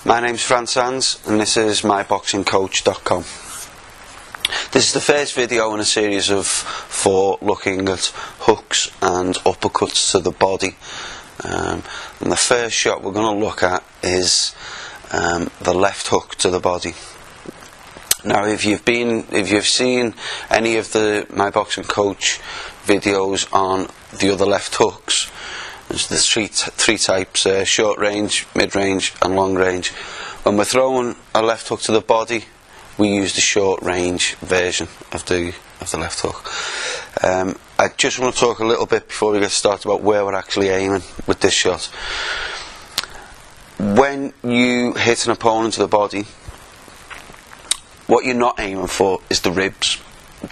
My name's Fran Sands and this is myboxingcoach.com. This is the first video in a series of 4 looking at hooks and uppercuts to the body. And the first shot we're going to look at is the left hook to the body. Now if you've seen any of the My Boxing Coach videos on the other left hooks, there's the three types, short range, mid range and long range. When we're throwing a left hook to the body, we use the short range version of the left hook. I just want to talk a little bit before we get started about where we're actually aiming with this shot. When you hit an opponent to the body, what you're not aiming for is the ribs.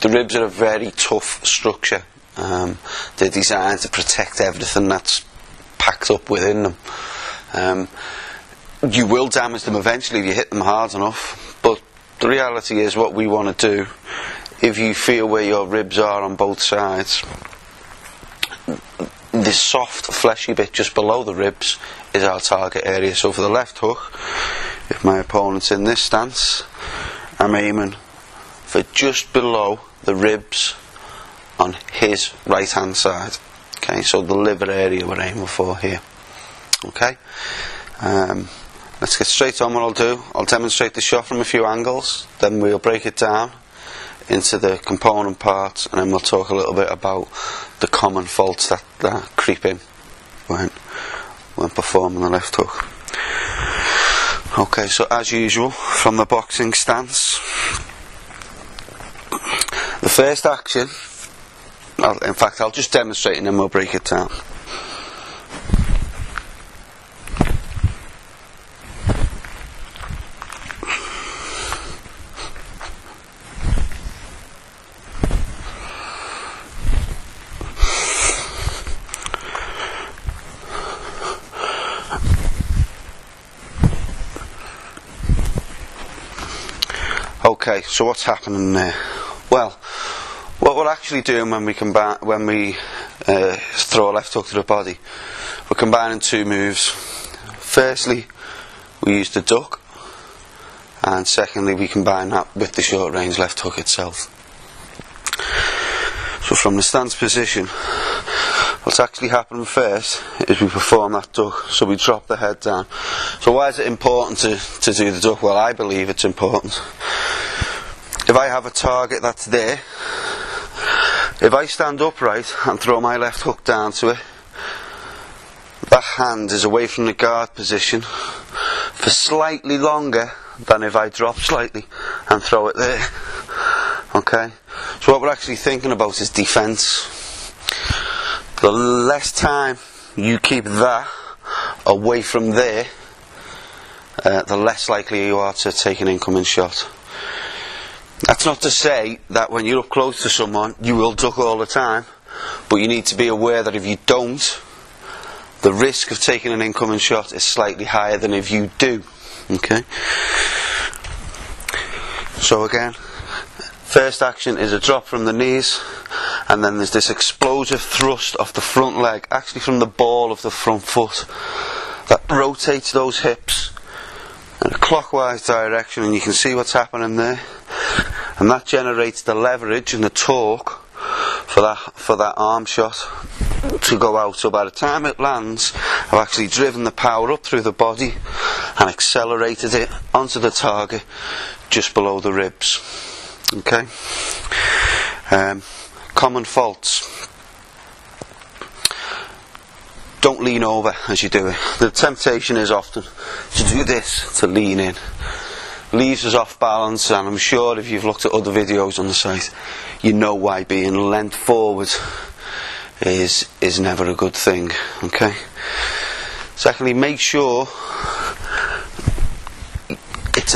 The ribs are a very tough structure. They're designed to protect everything that's packed up within them. You will damage them eventually if you hit them hard enough, but the reality is what we want to do, if you feel where your ribs are on both sides, this soft fleshy bit just below the ribs is our target area. So for the left hook, if my opponent's in this stance, I'm aiming for just below the ribs on his right hand side. Okay, so the liver area we're aiming for here. Okay, let's get straight on. What I'll do, I'll demonstrate the shot from a few angles, then we'll break it down into the component parts, and then we'll talk a little bit about the common faults that creep in when performing the left hook. Okay, so as usual, from the boxing stance, the first action, in fact I'll just demonstrate and then we'll break it down. Okay, so what's happening there? Well, what we're actually doing when we throw a left hook to the body, we're combining 2 moves. Firstly, we use the duck, and secondly, we combine that with the short range left hook itself. So from the stance position, what's actually happening first is we perform that duck, so we drop the head down. So why is it important to do the duck? Well, I believe it's important. If I have a target that's there, if I stand upright and throw my left hook down to it, that hand is away from the guard position for slightly longer than if I drop slightly and throw it there. Okay? So what we're actually thinking about is defence. The less time you keep that away from there, the less likely you are to take an incoming shot. That's not to say that when you're up close to someone you will duck all the time, but you need to be aware that if you don't, the risk of taking an incoming shot is slightly higher than if you do. Okay? So again, first action is a drop from the knees, and then there's this explosive thrust off the front leg, actually from the ball of the front foot, that rotates those hips in a clockwise direction, and you can see what's happening there. And that generates the leverage and the torque for that arm shot to go out. So by the time it lands, I've actually driven the power up through the body and accelerated it onto the target just below the ribs. Okay. Common faults. Don't lean over as you do it. The temptation is often to do this, to lean in. Leaves us off balance, and I'm sure if you've looked at other videos on the site, you know why being leant forward is never a good thing. Okay. Secondly, make sure it's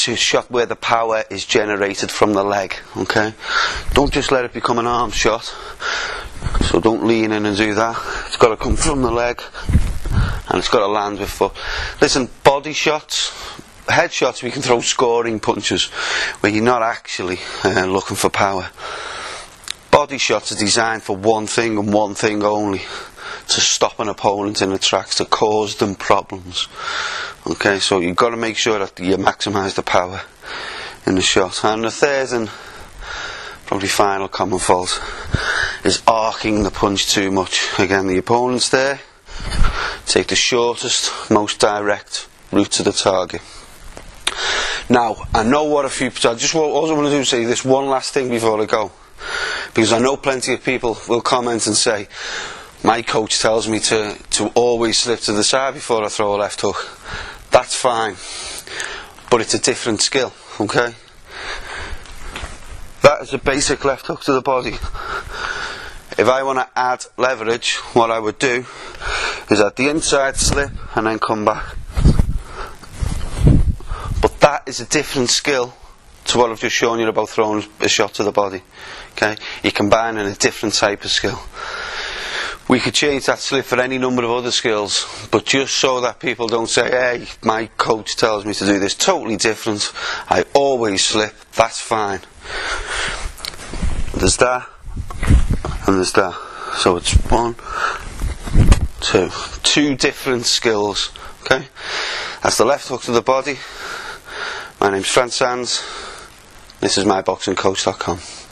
a shot where the power is generated from the leg. Okay. Don't just let it become an arm shot. So don't lean in and do that. It's got to come from the leg, and it's got to land with foot. Listen, body shots, headshots, we can throw scoring punches where you're not actually looking for power. Body shots are designed for one thing and one thing only: to stop an opponent in the tracks, to cause them problems. Okay, so you've got to make sure that you maximise the power in the shot. And the third and probably final common fault is arcing the punch too much. Again, the opponent's there, take the shortest, most direct route to the target. Now, I know what a few, I just also want to do is say this one last thing before I go, because I know plenty of people will comment and say, my coach tells me to always slip to the side before I throw a left hook. That's fine, but it's a different skill, okay? That is a basic left hook to the body. If I want to add leverage, what I would do is at the inside slip and then come back. But that is a different skill to what I've just shown you about throwing a shot to the body. Okay, you're combining a different type of skill. We could change that slip for any number of other skills, but just so that people don't say, hey, my coach tells me to do this totally different, I always slip, that's fine. There's that, and there's that. So it's 1, 2. 2 different skills. Okay, that's the left hook to the body. My name's Franz Sands. This is myboxingcoach.com.